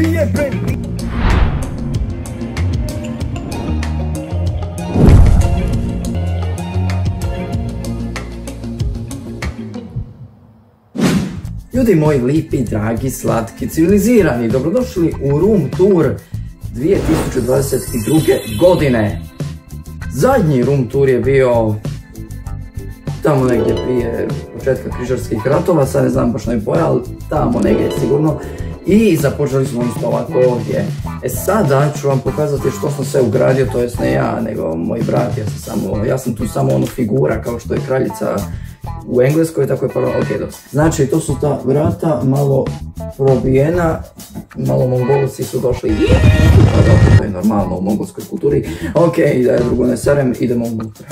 nije bre. Ljudi moji lipi, dragi, slatki, civilizirani, dobrodošli u Room Tour 2022. godine. Zadnji Room Tour je bio tamo negdje prije početka križarskih ratova, sad ne znam baš najbolje, ali tamo negdje sigurno. I započeli smo isto ovako ovdje. Sada ću vam pokazati što sam sve ugradio, to jest ne ja, nego moj brat. Ja sam tu samo ono figura kao što je kraljica u Engleskoj, tako je pa ok, dobro. Znači, to su ta vrata, malo probijena, malo Mongolci su došli i to je normalno u mongolskoj kulturi. Ok, da drugo ne serem, idemo unutra.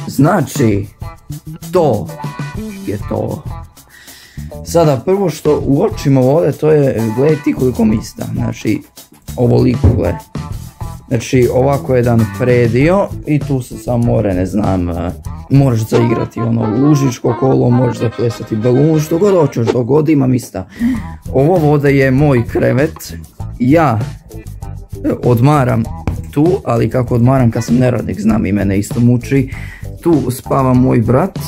Znači, to je to. Sada prvo što uočimo ovdje, to je, gledaj ti koliko mista, znači, ovoliko gledaj. Znači, ovako jedan predio i tu se samo more, ne znam, možeš zaigrati ono lužičko kolo, možeš zaplesati balun, što god hoćeš, što god ima mista. Ovo ovdje je moj krevet, ja odmaram tu, ali kako odmaram kad sam neradnik, znam i mene isto muči. Tu spava moj brat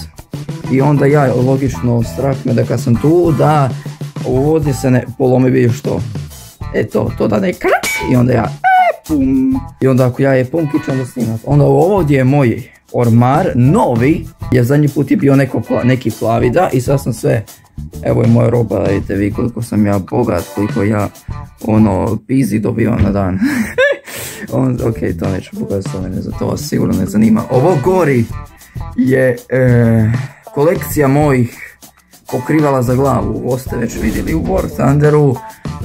i onda ja, logično, strah me da kad sam tu, da ovdje se ne polomi, vidiš to. Eto, to da ne krak i onda ja pum. I onda ako ja je punkić, onda snimat. Onda ovdje je moj ormar, novi, jer zadnji put je bio neki plavi, da, i sad sam sve, evo je moja roba, vidite vi koliko sam ja bogat, koliko ja ono pizi dobivam na dan. Ok, to neću pokazati, mene za to vas sigurno ne zanima. Ovo gori je kolekcija mojih pokrivala za glavu, ovo ste već vidjeli u War Thunderu,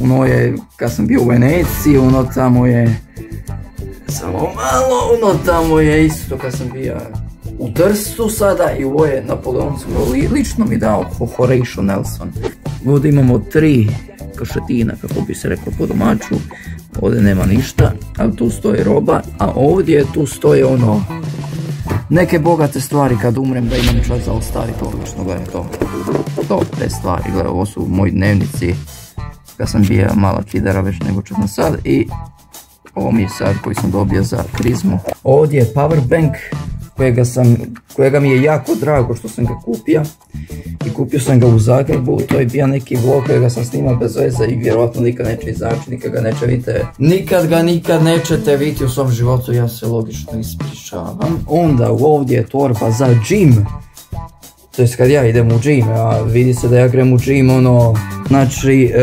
ono je, kad sam bio u Veneciji, ono tamo je, samo malo, ono tamo je isto kad sam bio u Trstu sada i ovo je Napoleonsko, lično mi dao Horatio Nelson. Ovdje imamo 3 košetina, kako bi se reklo po domaću, ovdje nema ništa, ali tu stoji roba, a ovdje tu stoje ono, neke bogate stvari kad umrem da imam čas za ostaviti, logično, gledaj to, te stvari, gledaj, ovo su moji dnevnici, kad sam bio mala kidara već nego što sam sad, i ovo mi je sad koji sam dobio za krizmu. Ovdje je power bank kojega mi je jako drago što sam ga kupio i kupio sam ga u Zagrebu. To je bio neki vlog kojega sam snimao bez veze i vjerojatno nikad neće izaći, nikad ga nećete vidjeti u svom životu, ja se logično ispričavam. Onda ovdje je torba za gym, to jest kad ja idem u gym, a vidi se da ja grem u gym ono, znači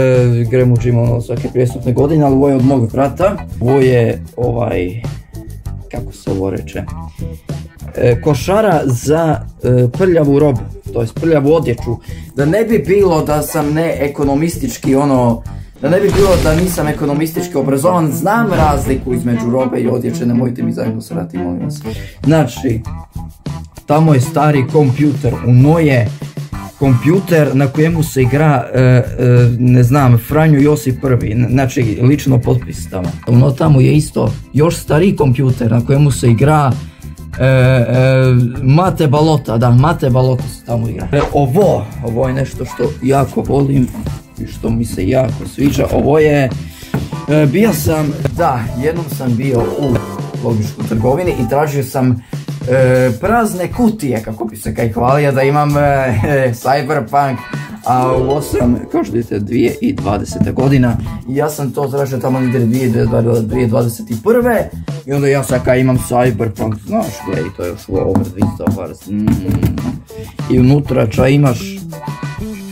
grem u gym ono svake prijestupne godine, ali ovo je od mog brata, ovo je kako se ovo reče, košara za prljavu robu, to jest prljavu odjeću, da ne bi bilo da sam neekonomistički ono, da ne bi bilo da nisam ekonomistički obrazovan, znam razliku između robe i odjeće, nemojte mi zajedno srati, molim vas. Znači, tamo je stari kompjuter, ono je kompjuter na kojemu se igra, ne znam, Franjo Josip I, znači lično potpis tamo. Ono tamo je isto još stariji kompjuter na kojemu se igra Mate Balota, da, Mate Balota se tamo igra. Ovo je nešto što jako volim i što mi se jako sviđa. Ovo je, jednom sam bio u logičkoj trgovini i tražio sam prazne kutije, kako bi se kaj hvalio da imam Cyberpunk, a ovo sam, kao što vidite, 2020. godina i ja sam to tražio tamo negdje 2021. I onda ja sad kaj imam Cyberpunk, znaš, gledaj, to je još over 200 bars. I unutra ča imaš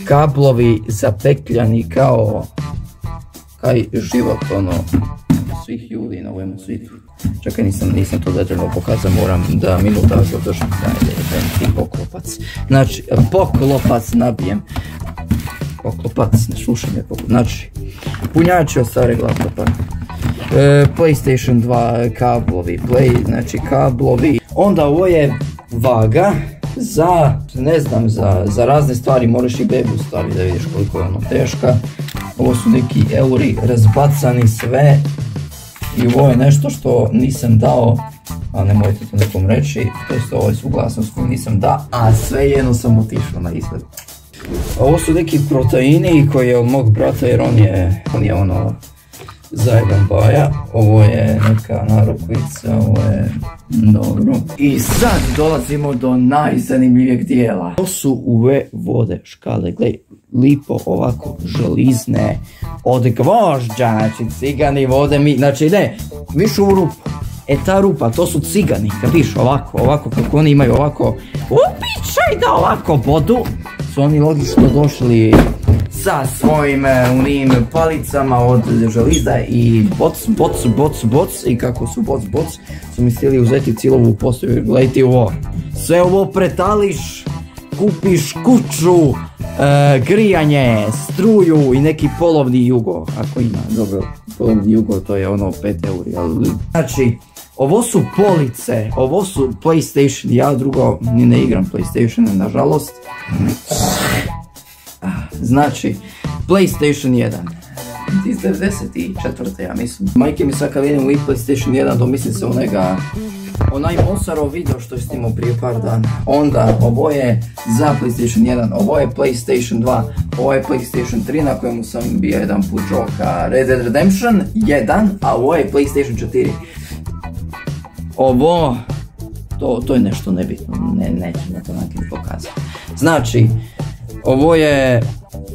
kablovi zapekljani kao kaj život ono svih ljudi na ovom svijetu. Čekaj, nisam to detaljno pokazao, moram da minuta zadržim, daj poklopac. Znači, poklopac nabijem. Poklopac, ne slušaj me poklopac. Znači, punjači od stareg laptopa. PlayStation 2 kablovi, kablovi. Onda ovo je vaga za, ne znam, za razne stvari, moraš i bebu staviti da vidiš koliko je ono teška. Ovo su neki euri razbacani sve. I ovo je nešto što nisam dao, a nemojte to nekom reći, to je ovo je suglasnost koju nisam dao, a svejedno sam otišao na izgled. Ovo su neki proteini koji je od mog brata jer on je ono zajeban baja. Ovo je neka narukvica, ovo je dobro. I sad dolazimo do najzanimljivijeg dijela. To su UV vode škale, gledaj, lipo ovako želizne od gvožđa, znači cigani vode mi, znači ne, viš u rupu. E ta rupa, to su cigani, kad viš ovako kako oni imaju ovako upičaj da ovako bodu, su oni logično došli sa svojim unim palicama od želiza i boc i kako su boc su mi htjeli uzeti cilovu postaju, gledajte ovo, sve ovo pretališ, kupiš kuću, grijanje, struju i neki polovni jugo, ako ima, dobro, polovni jugo to je ono 5 euri, ali znači, ovo su police, ovo su PlayStation, ja drugo ni ne igram PlayStation, nažalost. Znači, PlayStation 1, iz 94. ja mislim. Majke mi sad kad vidim u PlayStation 1, domislim se onaj Mosarov video što je snimao prije par dana. Onda, ovo je za PlayStation 1, ovo je PlayStation 2, ovo je PlayStation 3 na kojemu sam bio jedan put joka Red Dead Redemption 1, a ovo je PlayStation 4. Ovo, to je nešto nebitno, nećemo to nakim pokazati. Znači, ovo je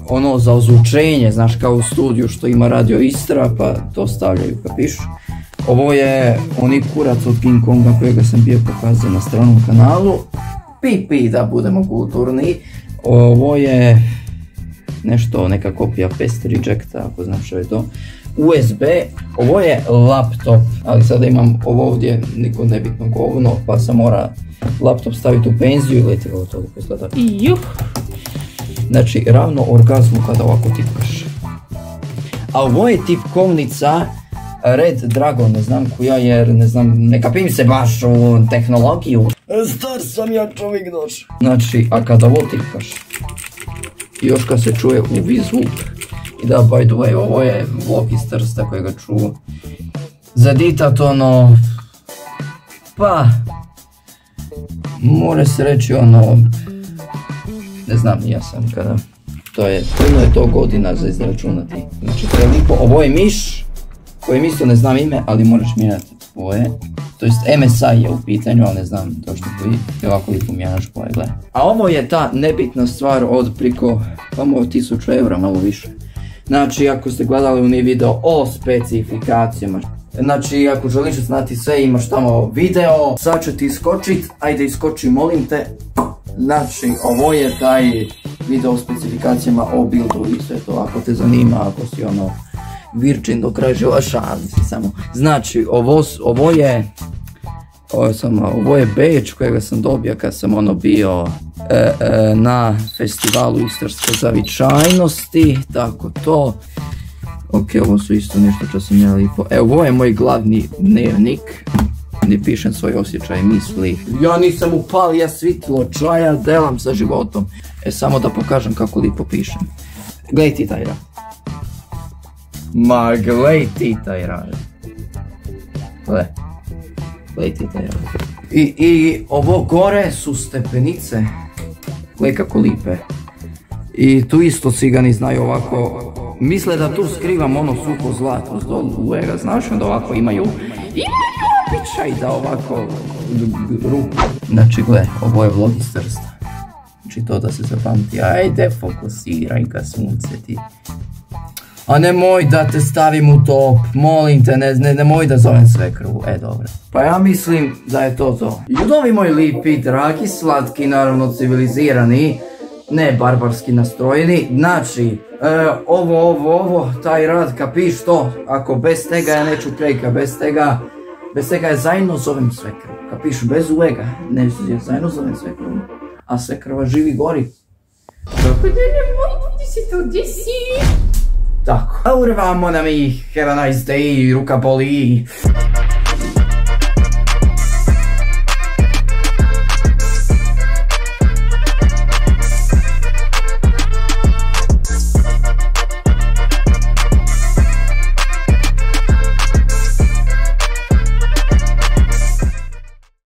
ono za ozvučenje, znaš kao u studiju što ima Radio Istra, pa to stavljaju, kapiš. Ovo je oni kurac od King Konga kojega sam bio pokazao na stranom kanalu. Pipi, da budemo kulturni. Ovo je nešto, neka kopija Pest Rejecta, ako znam što je to. USB, ovo je laptop, ali sada imam ovo ovdje niko nebitno govno, pa sam mora laptop staviti u penziju i gledajte ovo toliko izgleda. Znači, ravno orgazmu kada ovako tipkaš. A ovo je tipkovnica Red Dragon, ne znam kuja jer ne znam, ne kapim se baš u tehnologiju. Star sam ja čovjek doš. Znači, a kada ovo tipkaš, još kad se čuje uvi zvuk. I da, by the way, ovo je vlog iz Trsta kojega čuo. Za ditat ono, pa, mora se reći ono, ne znam, ja sam kada, puno je to godina za izračunati. Znači, to je lipo, ovo je miš, koji isto ne znam ime, ali moraš mijenjati boje. To jest MSI je u pitanju, ali ne znam točno koji, i ovako lipo mijenaš boje, gledaj. A ovo je ta nebitna stvar od priko, pa možda 1000 eura, malo više. Znači, ako ste gledali onaj video o specifikacijama, znači, ako želiš znati sve, imaš tamo video, sad ću ti iskočit, ajde iskoči, molim te. Znači, ovo je taj video o specifikacijama o buildu i sve to, ako te zanima, ako si ono virgin do kraja života, šalim si samo. Znači, ovo je badge kojega sam dobio kad sam ono bio na festivalu Istarske zavičajnosti, tako to. Ok, ovo su isto nešto što sam ja lipo. Ovo je moj glavni dnevnik, gdje pišem svoje osjećaje, misli. Ja nisam upalio svitlo, čaja delam sa životom. Samo da pokažem kako lipo pišem. Gledaj ti taj rad. Ma gledaj ti taj rad. Gledaj ti taj rad. I ovo gore su stepenice. Gledaj kako lipe. I tu isto cigani znaju ovako. Misle da tu skrivam ono suho zlato s dolu uvega, znaš, onda ovako imaju običaj da ovako ruku. Znači gle, ovo je vlog iz Trsta. Znači to da se zapamti, ajde fokusiraj ka sunce ti. A nemoj da te stavim u top, molim te, nemoj da zovem svekru, dobro. Pa ja mislim da je to. Ljudovi moji lipi, dragi, slatki, naravno civilizirani, ne barbarski nastrojeni, znači, ovo, taj rad, kapiš to, ako bez tega ja neću trejka, bez tega je zajedno zovem svekru, kapiš, bez uvega, ne zajedno zovem svekru, a svekrva živi gori. Kako da ne mogu ti se to desi? Tako, urvamo nam ih, have a nice day, ruka boli.